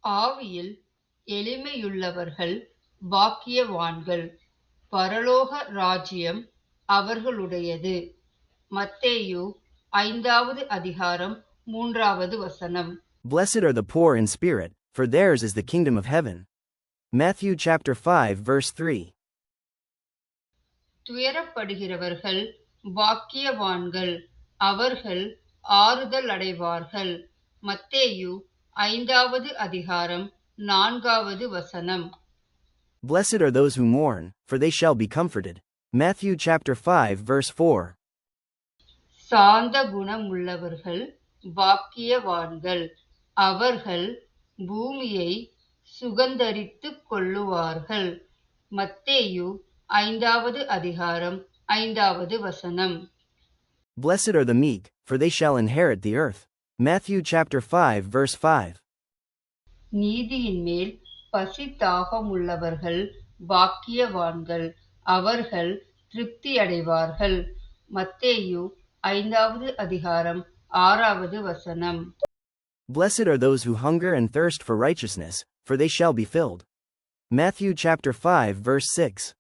ஆவியில் எளிமையுள்ளவர்கள் பாக்கியவான்கள், பரலோக ராஜ்யம் அவர்களுடையது. மத்தேயு 5வது அதிகாரம் 3வது வசனம். Blessed are the poor in spirit, for theirs is the kingdom of heaven. Matthew chapter 5 verse 3. துயரப்படுகிறவர்கள் பாக்கியவான்கள், அவர்கள் ஆறுதல் அடைவார்கள். மத்தேயு 5வது அதிகாரம் 4வது வசனம். Blessed are those who mourn, for they shall be comforted. Matthew chapter 5 verse 4. சாந்த குணமுள்ளவர்கள் பாக்கியவான்கள், அவர்கள் பூமியை சுகந்தரித்துக் கொள்ளுவார்கள். மத்தேயு 5வது அதிகாரம் 5வது வசனம். Blessed are the meek, for they shall inherit the earth. Matthew chapter 5 verse 5. நீதியின் மேல் பசி தாகமுள்ளவர்கள் பாக்கியவான்கள், அவர்கள் திருப்தி அடைவார்கள். மத்தேயு 5வது அதிகாரம் 6வது வசனம். Blessed are those who hunger and thirst for righteousness, for they shall be filled. Matthew chapter 5 verse 6.